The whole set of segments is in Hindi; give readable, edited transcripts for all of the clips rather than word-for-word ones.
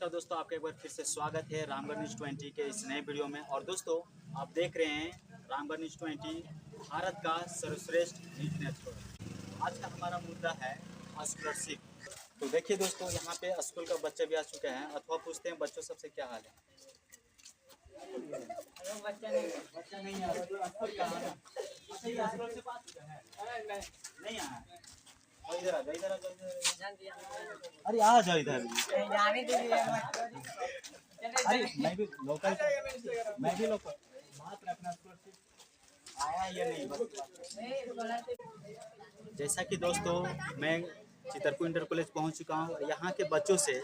नमस्कार दोस्तों, आपका एक बार फिर से स्वागत है रामगढ़ न्यूज़ 20 के इस नए वीडियो में। और दोस्तों, आप देख रहे हैं रामगढ़ न्यूज़ 20, भारत का सर्वश्रेष्ठ न्यूज नेटवर्क। आज का हमारा मुद्दा है स्कॉलरशिप। तो देखिए दोस्तों, यहाँ पे स्कूल का बच्चे भी आ चुके हैं। अथवा पूछते हैं बच्चों सबसे क्या हाल है। बच्चा नहीं आ रहा। नहीं आया। इधर आ जाओ, इधर आ जाओ। अरे आ जाओ इधर। अरे मैं भी लोकल बात रखना स्कॉलरशिप आया या नहीं। जैसा कि दोस्तों, मैं चितरपुर इंटर कॉलेज पहुंच चुका हूं। यहाँ के बच्चों से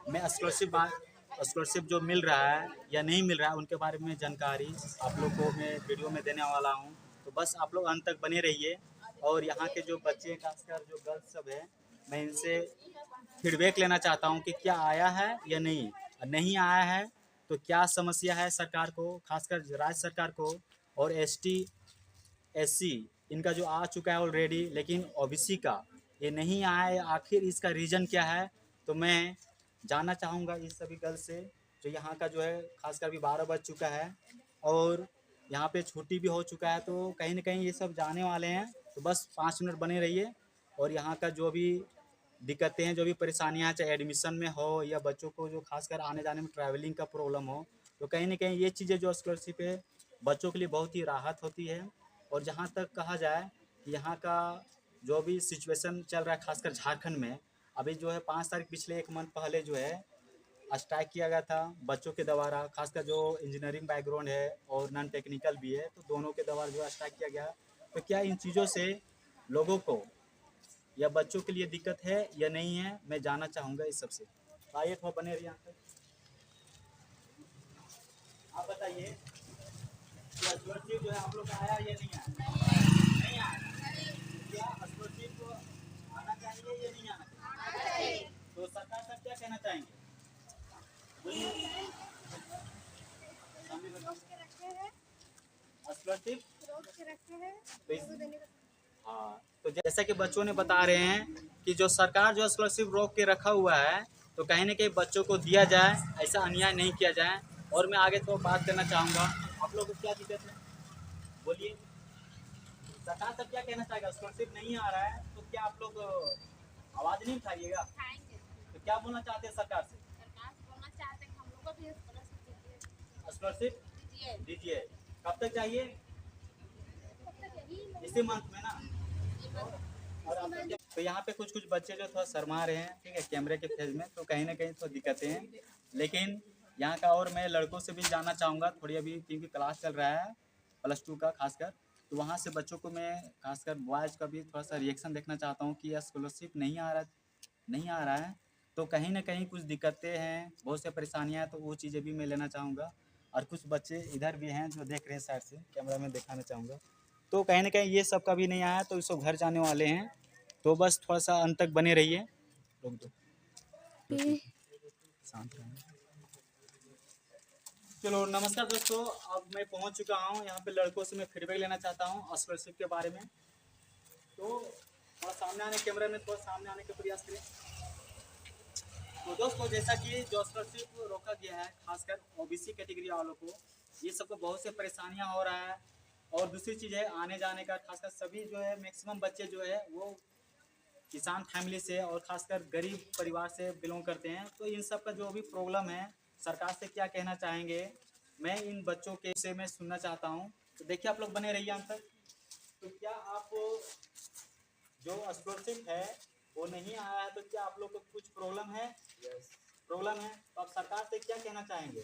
मैं स्कॉलरशिप जो मिल रहा है या नहीं मिल रहा है उनके बारे में जानकारी आप लोग को मैं वीडियो में देने वाला हूं। तो बस आप लोग अंत तक बने रहिए। और यहाँ के जो बच्चे खासकर जो गर्ल्स सब है, मैं इनसे फीडबैक लेना चाहता हूँ कि क्या आया है या नहीं आया है तो क्या समस्या है सरकार को, खासकर राज्य सरकार को। और एसटी एससी इनका जो आ चुका है ऑलरेडी, लेकिन ओबीसी का ये नहीं आया है, आखिर इसका रीज़न क्या है। तो मैं जानना चाहूँगा इस सभी गर्ल्स से। जो यहाँ का जो है खासकर अभी 12 बज चुका है और यहाँ पे छुट्टी भी हो चुका है, तो कहीं ना कहीं ये सब जाने वाले हैं। तो बस 5 मिनट बने रहिए। और यहाँ का जो भी दिक्कतें हैं, जो भी परेशानियाँ हैं, चाहे एडमिशन में हो या बच्चों को जो खासकर आने जाने में ट्रैवलिंग का प्रॉब्लम हो, तो कहीं ना कहीं ये चीज़ें जो स्कॉलरशिप है बच्चों के लिए बहुत ही राहत होती है। और जहाँ तक कहा जाए कि यहाँ का जो भी सिचुएशन चल रहा है खासकर झारखंड में, अभी जो है 5 तारीख पिछले 1 मंथ पहले जो है स्ट्राइक किया गया था बच्चों के द्वारा। खासकर जो इंजीनियरिंग बैकग्राउंड है और नॉन टेक्निकल भी है, तो दोनों के द्वारा जो स्ट्राइक किया गया। तो क्या इन चीज़ों से लोगों को या बच्चों के लिए दिक्कत है या नहीं है, मैं जानना चाहूँगा इस सबसे। आइए थोड़ा बने रहिए। आप बताइए स्कॉलरशिप जो है आप लोग का आया या नहीं आया। नहीं आया। क्या स्कॉलरशिप आना चाहिए या नहीं आना चाहिए। तो सरकार से क्या कहना चाहेंगे। स्कॉलरशिप हाँ, तो जैसा कि बच्चों ने बता रहे हैं कि जो सरकार जो स्कॉलरशिप रोक के रखा हुआ है, तो कहीं ना कहीं बच्चों को दिया जाए, ऐसा अन्याय नहीं किया जाए। और मैं आगे तो बात करना चाहूँगा, आप लोग को क्या दिक्कत है बोलिए। सरकार सब क्या कहना चाहेगा। स्कॉलरशिप नहीं आ रहा है तो क्या आप लोग आवाज़ नहीं उठाइएगा। तो क्या बोलना चाहते हैं सरकार से। स्कॉलरशिप दीजिए। कब तक चाहिए। इसी मंथ में ना। और तो यहाँ पे कुछ बच्चे जो थोड़ा शर्मा रहे हैं, ठीक है, कैमरे के फेज में, तो कहीं ना कहीं थोड़ी दिक्कतें हैं। लेकिन यहाँ का और मैं लड़कों से भी जानना चाहूँगा थोड़ी, अभी क्योंकि क्लास चल रहा है +2 का खासकर, तो वहाँ से बच्चों को मैं खासकर बॉयज़ का भी थोड़ा सा रिएक्शन देखना चाहता हूँ कि यह स्कॉलरशिप नहीं आ रहा है तो कहीं ना कहीं कुछ दिक्कतें हैं, बहुत से परेशानियाँ हैं, तो वो चीज़ें भी मैं लेना चाहूँगा। और कुछ बच्चे इधर भी हैं जो देख रहे हैं साइड से, कैमरा में दिखाना चाहूँगा। तो कहीं ना कहीं ये सब का भी नहीं आया, तो इसको घर जाने वाले हैं। तो बस थोड़ा सा अंत तक बने रहिए। रोक दो, शांत रहें। चलो नमस्कार दोस्तों, अब मैं पहुंच चुका हूं। यहाँ पे लड़कों से मैं फीडबैक लेना चाहता हूं स्कॉलरशिप के बारे में। तो थोड़ा सामने आने, कैमरे में थोड़ा सामने आने का प्रयास करें। तो दोस्तों, जैसा कि जो स्कॉलरशिप रोका गया है खासकर ओबीसी कैटेगरी वालों को, ये सबको बहुत से परेशानियाँ हो रहा है। और दूसरी चीज़ है आने जाने का, खासकर सभी जो है मैक्सिमम बच्चे जो है वो किसान फैमिली से और खासकर गरीब परिवार से बिलोंग करते हैं। तो इन सब का जो भी प्रॉब्लम है, सरकार से क्या कहना चाहेंगे, मैं इन बच्चों के से मैं सुनना चाहता हूं। तो देखिए आप लोग बने रहिए अंत तक। तो क्या आप जो स्कॉलरशिप है वो नहीं आया है, तो क्या आप लोग को कुछ प्रॉब्लम है। प्रॉब्लम है, तो आप सरकार से क्या कहना चाहेंगे।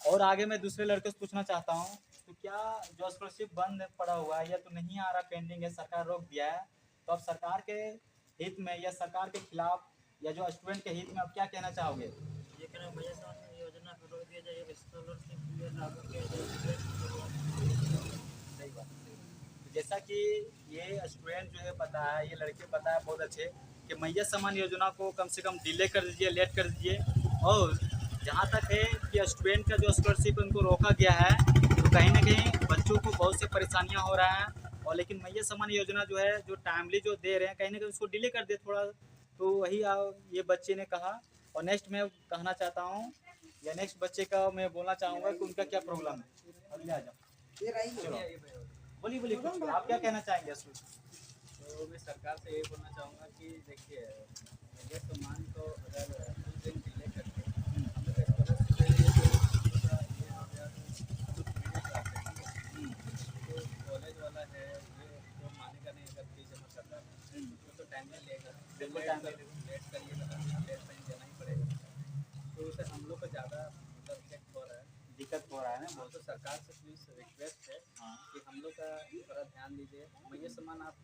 और आगे मैं दूसरे लड़के से पूछना चाहता हूँ, तो क्या जो स्कॉलरशिप बंद पड़ा हुआ है या तो नहीं आ रहा, पेंडिंग है, सरकार रोक दिया है, तो आप सरकार के हित में या सरकार के खिलाफ या जो स्टूडेंट के हित में आप क्या कहना चाहोगे। ये कहना भैया साहब योजना को रोक दिया जाए, स्कॉलरशिप लागू किया जाए। सही बात। तो जैसा कि ये स्टूडेंट जो है पता है, ये लड़के पता है बहुत अच्छे कि मैया समान योजना को कम से कम डिले कर दीजिए, लेट कर दीजिए। और जहाँ तक है कि स्टूडेंट का जो स्कॉलरशिप उनको रोका गया है, तो कहीं ना कहीं बच्चों को बहुत से परेशानियाँ हो रहा है। और लेकिन मैया सम्मान योजना जो है जो टाइमली जो दे रहे हैं कहीं ना कहीं उसको डिले कर दे थोड़ा, तो वही ये बच्चे ने कहा। और नेक्स्ट मैं कहना चाहता हूँ या नेक्स्ट बच्चे का मैं बोलना चाहूँगा कि उनका क्या प्रॉब्लम है। अगले आ जाओ, चलो बोलिए बोलिए कुछ आप क्या कहना चाहेंगे इसमें? तो मैं सरकार से यही बोलना चाहूँगा कि देखिए ये सम्मान तो अगर कुछ दिन डिले करके हम लोग स्कॉलरशिप के लिए ये हो गया तो कॉलेज वाला है ये तो मानेगा नहीं अगर फीस जमा करता है तो टाइम में लेगा, बिल्कुल टाइम में लेट करिएगा तो लेट फाइन देना ही पड़ेगा। तो उससे हम लोग को ज़्यादा मतलब इफेक्ट हो रहा है, दिक्कत हो रहा है ना बहुत। तो सरकार से प्लीज़ रिक्वेस्ट है कि हम लोग का थोड़ा ध्यान दीजिए, मैया सम्मान आप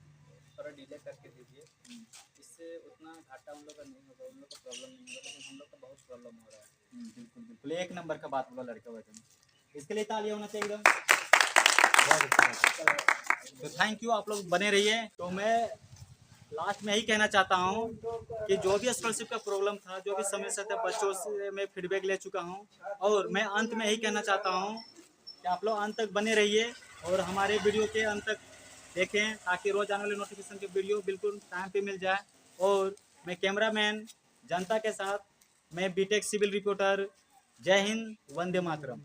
थोड़ा डिले करके दीजिए, इससे उतना घाटा उन लोग का नहीं होगा, उन लोग का प्रॉब्लम नहीं होगा, लेकिन हम लोग का बहुत प्रॉब्लम हो रहा है। बिल्कुल बिल्कुल एक नंबर का बात बोला लड़का वैसे में, इसके लिए तालियां होना चाहिए एकदम। तो थैंक यू, आप लोग बने रहिए। तो मैं लास्ट में यही कहना चाहता हूँ कि जो भी स्कॉलरशिप का प्रॉब्लम था, जो भी समस्या था, बच्चों से मैं फीडबैक ले चुका हूँ। और मैं अंत में यही कहना चाहता हूँ कि आप लोग अंत तक बने रहिए और हमारे वीडियो के अंत तक देखें ताकि रोज आने वाले नोटिफिकेशन के वीडियो बिल्कुल टाइम पे मिल जाए। और मैं कैमरामैन जनता के साथ मैं बीटेक सिविल रिपोर्टर, जय हिंद, वंदे मातरम।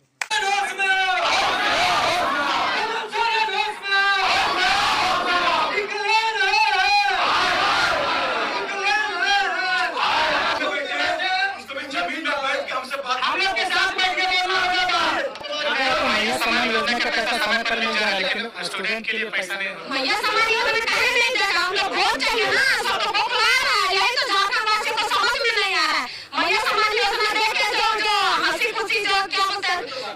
मैया सम्मान योजना का पैसा समय पर मिल जा रहा है, लेकिन स्टूडेंट के लिए पैसा नहीं। मैया सम्मान योजना काहे नहीं दे रहा? हम लोग वोट चाहिए ना, सबको वोट आ रहा है, यही तो झारखंड वासी को समझ में नहीं आ रहा है। मैया सम्मान योजना देते जो हंसी खुशी जो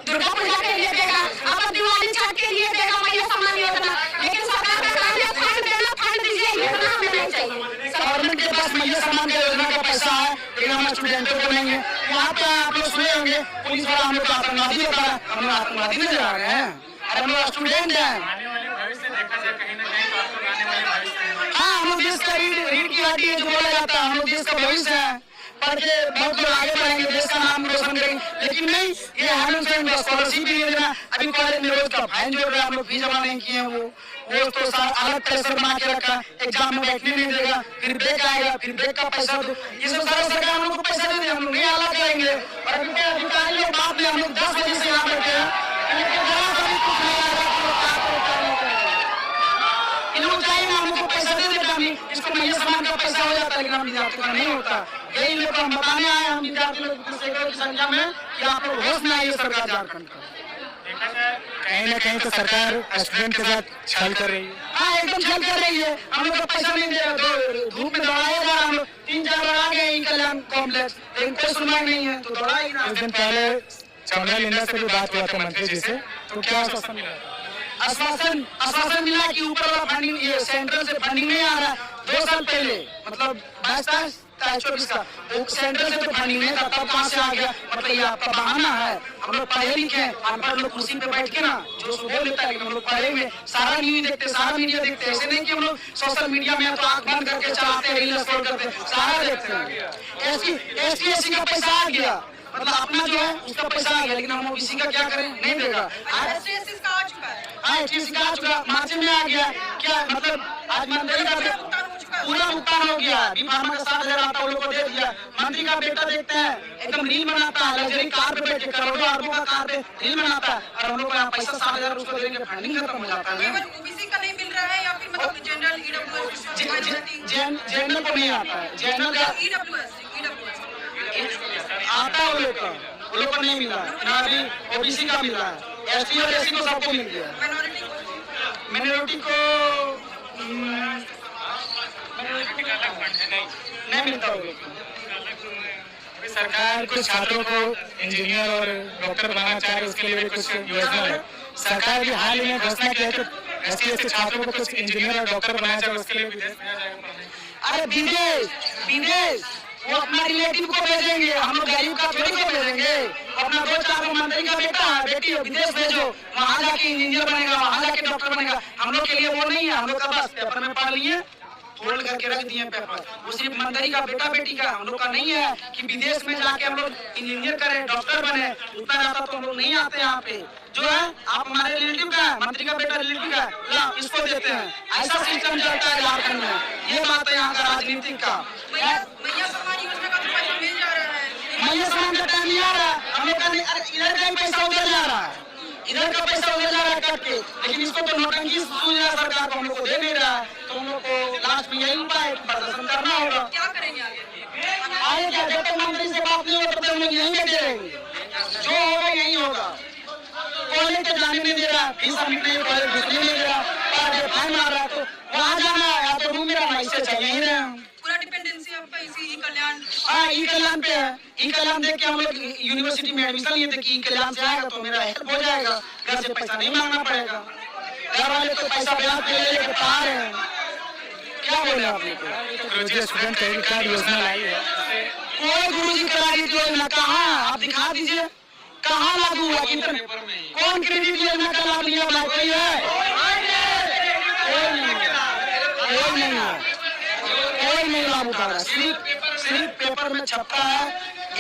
दुर्गा पूजा के लिए देगा, अब दिवाली छठ के लिए देगा मैया सम्मान योजना, लेकिन सरकार का काम है फंड देना, फंड दीजिए, योजना हमें नहीं चाहिए। गवर्नमेंट के पास मैया सम्मान योजना का पैसा है, लेकिन हम स्टूडेंटों को नहीं है। यहाँ पे आप लोग सुने होंगे पुलिस वाला हम लोग को आतंकवादी बता रहा है, हम लोग आतंकवादी नहीं जा रहे हैं, हम लोग स्टूडेंट हैं। हाँ, हम लोग देश का रीढ़ की हड्डी है जो बोला जाता है, हम लोग देश का भविष्य है, पढ़ के बहुत लोग आगे बढ़ेंगे, देश का नाम रोशन करेंगे। लेकिन नहीं, ये हेमंत स्कॉलरशिप योजना अभी कॉलेज में रोज का फाइन जोड़ रहा है, हम लोग फीस जमा नहीं किए हैं, वो तो अलग प्रेशर बना के रखा, एग्जाम में बैठने नहीं देगा, फिर बैक आएगा, फिर बैक का पैसा दो, इसमें सारा सरकार हम लोग को पैसा देंगे, हम लोग ये हल्ला करेंगे। और अभी तो अधिकारी लोग बात में हम लोग 10 बजे से यहाँ बैठे हैं, इन लोग चाहिए ना हम लोग को पैसा दे देता, इसको मैया सम्मान का पैसा हो जाता है, लेकिन हम विद्यार्थियों का नहीं होता। यही लोग हम बताने आए हैं, हम विद्यार्थी लोग की संख्या में कि आप लोग होश में आइए सरकार झारखंड का। कहीं ना कहीं तो सरकार स्टूडेंट के साथ छल कर रही है। हाँ, एकदम छल कर रही है, हम लोग का पैसा नहीं दे रहा, धूप में दौड़ाया जा रहा, हम लोग 3-4 बार आ गए इन कल्याण कॉम्प्लेक्स, लेकिन कोई सुनवाई नहीं है, तो दौड़ाएगा। कुछ दिन पहले चंद्रा लिंडा से भी बात हुआ था मंत्री जी से, तो क्या आश्वासन मिला? आश्वासन मिला कि ऊपर वाला फंडिंग, ये सेंट्रल से फंडिंग नहीं आ रहा। 2 साल पहले मतलब 22-24 का सेंट्रल से तो फंडिंग नहीं था, तब कहाँ से आ गया? मतलब ये आपका बहाना है। हम लोग पढ़े लिखे हैं, अनपढ़ लोग कुर्सी पे बैठ के ना जो सुबह लेता है, हम लोग पढ़ेंगे, सारा न्यूज देखते, सारा मीडिया देखते, ऐसे नहीं कि हम लोग सोशल मीडिया में तो आंख बंद करके चलाते हैं, रील स्क्रॉल करते हैं, सारा देखते हैं। एससी का पैसा आ गया, मतलब अपना जो है उसका पैसा आ गया, लेकिन हम किसी का क्या करें, नहीं देगा। हाँ, एससी का आ चुका, मार्च में आ गया, क्या मतलब आज मंत्री का पूरा भुगतान हो गया, बी फार्मा का 7,000 आता लोगों को दे दिया। मंत्री का बेटा देखते हैं एकदम रील बनाता है, लग्जरी कार पे बैठ के, करोड़ों अरबों का कार पे रील बनाता है, और हम लोग का यहाँ पैसा 7,000 उसको देंगे, फंडिंग खत्म हो जाता है। ओबीसी का नहीं मिल रहा है या फिर मतलब जनरल जनरल को नहीं आता है, जनरल का आता है, वो लोग को नहीं मिला, अभी ओबीसी का मिला है, एसटी और एससी को सबको मिल गया, माइनॉरिटी को नहीं मिलता। वो लोग सरकार कुछ छात्रों को इंजीनियर और डॉक्टर बनाना चाह रही है, उसके लिए भी कुछ योजना है। सरकार भी हाल ही में घोषणा की है कि एससी छात्रों को कुछ इंजीनियर और डॉक्टर बनाना चाहिए, उसके लिए विदेश भेजा जाएगा। अरे विदेश वो अपना रिलेटिव को भेजेंगे, हम लोग गरीब का थोड़ी को भेजेंगे। अपना 2-4 मंत्री का बेटा है, बेटी विदेश भेजो, वहाँ जाके इंजीनियर बनेगा, वहाँ जाके डॉक्टर बनेगा। हम लोग के लिए वो नहीं है, हम लोग का बस पेपर में पढ़ लिए, खोल करके रख दिए पेपर। वो सिर्फ मंत्री का बेटा बेटी का, हम लोग का नहीं है कि विदेश में जाके हम लोग इंजीनियर करें, डॉक्टर बने, उतना रहता तो हम लोग नहीं आते यहाँ पे। जो है आप हमारे रिलेटिव का है, मंत्री का बेटा रिलेटिव का, ला इसको देते हैं। ऐसा सिस्टम चलता है झारखंड में। ये बात है यहाँ का राजनीतिक का। मैया सम्मान योजना का तो पैसा मिल जा रहा है। मैया सम्मान का टाइम नहीं आ रहा है, हम लोग का इधर का ही पैसा उधर जा रहा है, इधर का पैसा उधर जा रहा है कट के। लेकिन इसको तो नौटंकी सुन रहा है सरकार को, हम लोग को दे नहीं रहा है। तो हम लोग को लास्ट में यही उपाय प्रदर्शन करना होगा। क्या करेंगे आगे? आगे क्या, जब तक मंत्री से बात नहीं होगा तब तक हम लोग यहीं बैठे रहेंगे। जो होगा यही होगा। कॉलेज तो जाने नहीं दे रहा, फीस सबमिट नहीं, कॉलेज घुसने नहीं दे रहा, फाइन मार रहा है। तो वहाँ जाना है या तो रूम में रहना, इससे चल नहीं रहे हैं। पूरा डिपेंडेंसी आपका इसी ई कल्याण। हाँ, ई कल्याण पे है। ई कल्याण देख के हम लोग यूनिवर्सिटी में एडमिशन लिए थे कि ई कल्याण से आएगा तो मेरा हेल्प हो जाएगा, घर से पैसा नहीं मांगना पड़ेगा। घर वाले तो पैसा ब्याज पे ले लेके पा रहे हैं। क्या बोले आप लोग? रोजी स्टूडेंट क्रेडिट कार्ड योजना लाई है। कोई गुरुजी क्रेडिट योजना कहाँ, आप दिखा दीजिए कहाँ लागू हुआ? कौन क्रेडिट योजना का लाभ लिया भाई? कोई है? कोई नहीं है, कोई नहीं लाभ उठा रहा। सिर्फ पेपर में छपता है,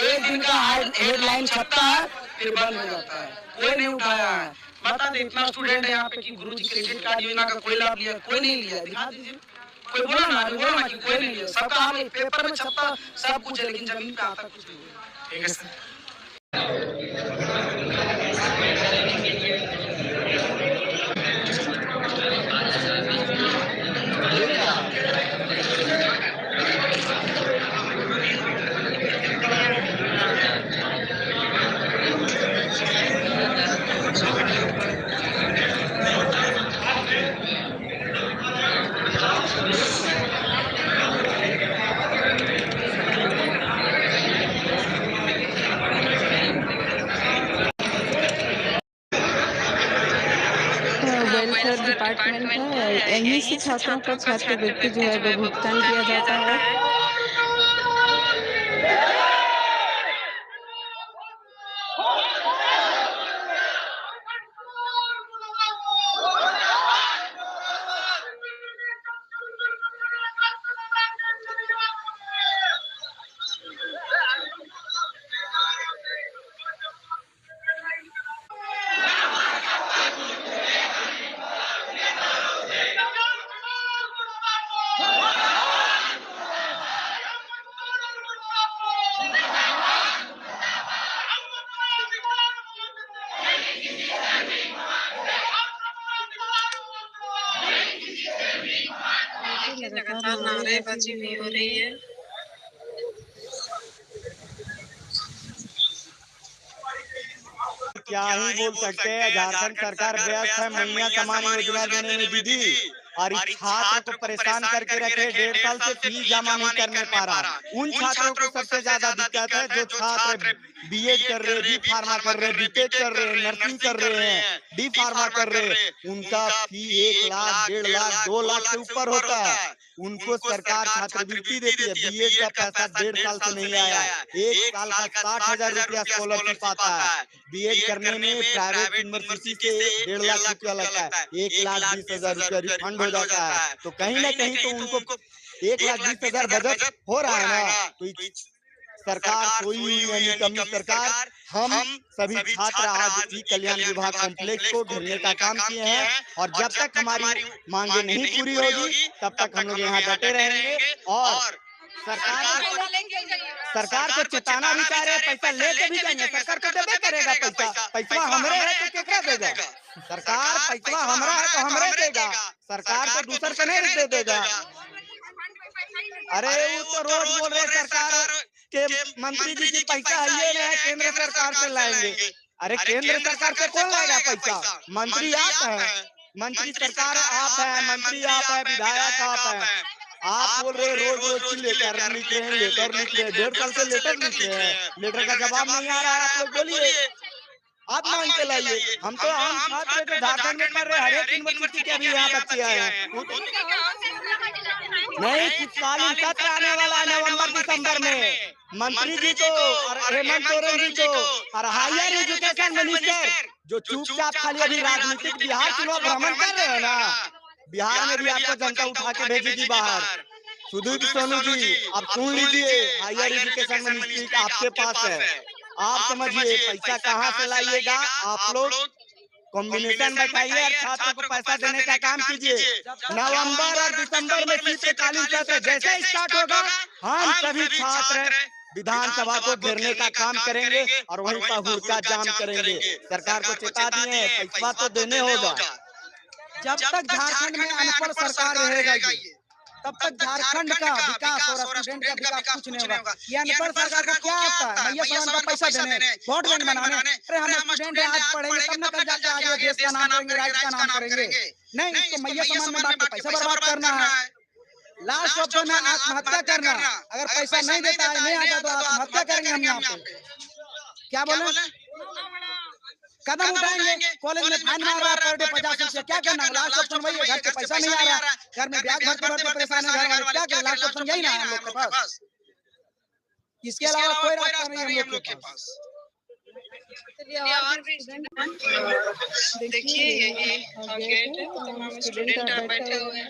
एक दिन का हेडलाइन छपता है, फिर बंद हो जाता है। कोई नहीं उठाया है। बता दे इतना स्टूडेंट है यहाँ पे कि गुरुजी क्रेडिट कार्ड योजना का कोई लाभ लिया? कोई नहीं लिया, दिखा दीजिए। कोई बोला ना कि कोई नहीं लिया। सबका हाल पेपर में छपता सब कुछ है, लेकिन जमीन का आता कुछ नहीं है। ठीक है सर। वेलफेयर डिपार्टमेंट है, यहीं से छात्रों का छात्रवृत्ति जो है वो भुगतान किया जाता है। लगातार नारेबाजी भी हो रही है। क्या ही बोल सकते हैं, झारखंड सरकार व्यस्त है मैया सम्मान योजना देने में दीदी, और इस छात्र को परेशान करके रखे। 1.5 साल से फीस जमा नहीं करने पा रहा। उन छात्रों को सबसे ज्यादा दिक्कत है जो छात्र बीएड कर रहे, बी फार्मा कर रहे, बीटेक कर रहे, नर्सिंग कर रहे हैं, डी फार्मा कर रहे, उनका फी 1 लाख, 1.5 लाख, 2 लाख से ऊपर होता है। उनको सरकार छात्रवृत्ति देती है। बीएड का पैसा 1.5 साल से नहीं आया। 1 साल का 60,000 रुपया स्कॉलरशिप आता है। बीएड करने में प्राइवेट यूनिवर्सिटी से 1.5 लाख रुपया लगता है, 1,20,000 रुपया रिफंड हो जाता है। तो कहीं ना कहीं तो उनको 1,20,000 बजट हो रहा है ना। तो सरकार कोई यानी कमी सरकार, हम सभी छात्र आज ई कल्याण विभाग कॉम्प्लेक्स को घेरने का काम किए हैं। और जब तक हमारी मांगे नहीं पूरी होगी तब तक हम लोग यहाँ डटे रहेंगे। और सरकार को चेताना भी चाह रहे हैं, पैसा लेके भी जाएंगे। सरकार को देवे करेगा पैसा हमरे है तो केकरा देगा? सरकार पैसा हमरा है तो हमरे देगा, सरकार तो दूसर से नहीं दे देगा। अरे वो तो रोज बोल रहे सरकार के मंत्री जी की पैसा है ये है, केंद्र सरकार से लाएंगे। अरे केंद्र सरकार से कौन लाएगा पैसा? मंत्री आप है, मंत्री सरकार आप है, मंत्री आप है, विधायक आप है। आप बोल रहे रोज लेटर लिख रहे हैं, लेटर लिख रहे हैं, 1.5 साल से लेटर लिख रहे हैं, लेटर का जवाब नहीं आ रहा है। आप लोग बोलिए, आप मांग के लाइए। हम तो आम छात्र जो झारखंड में पढ़ रहे, हर एक यूनिवर्सिटी के अभी यहाँ बच्चे आए हैं। नहीं, शीतकालीन सत्र आने वाला है नवंबर-दिसंबर में। मंत्री जी को और हेमंत सोरेन जी को और हायर एजुकेशन मिनिस्टर जो चुपचाप खाली अभी राजनीतिक बिहार चुनाव भ्रमण कर रहे हैं ना, बिहार में भी आपको जनता उठा के भेजेगी बाहर। सुदीप सोनू जी, आप सुन लीजिए, हायर एजुकेशन मिनिस्ट्री आपके पास है। आप समझिए पैसा कहाँ से लाइएगा, आप लोग कॉम्बिनेशन बैठाइए और छात्र को पैसा देने का काम कीजिए। नवंबर और दिसंबर में शीतकालीन सत्र जैसे स्टार्ट होगा, हम सभी छात्र विधानसभा को घेरने का काम करेंगे और वहीं पर हुड़का जाम करेंगे। सरकार को चेता दिए, पैसा तो देने होगा। जब तक झारखंड में अनपढ़ सरकार रहेगा तब तक झारखंड का विकास और स्टूडेंट का विकास कुछ नहीं होगा। ये अनपढ़ सरकार को क्या आता है, मैया समान का पैसा देने, वोट बैंक बनाने। अरे हम स्टूडेंट हैं, आज पढ़ेंगे तब ना कल जाके आगे देश का नाम करेंगे, राज्य का नाम करेंगे। नहीं, इसको मैया समान में बांट के पैसा बर्बाद करना है। लास्ट ऑप्शन है आत्महत्या करना। अगर पैसा नहीं देता है, नहीं आता तो आत्महत्या करेंगे हम यहाँ पे। क्या बोले, कदम उठाएंगे। कॉलेज में फाइन मार रहा है पर डे 50 रुपया, क्या करना? लास्ट ऑप्शन वही है, घर पे पैसा नहीं आ रहा, घर में ब्याज भरते भरते परेशान है घर वाले, क्या करें? लास्ट ऑप्शन यही ना है हम लोग के पास। इसके अलावा कोई रास्ता नहीं है हम लोग के पास। देखिए यही गेट है, तमाम स्टूडेंट बैठे हुए हैं।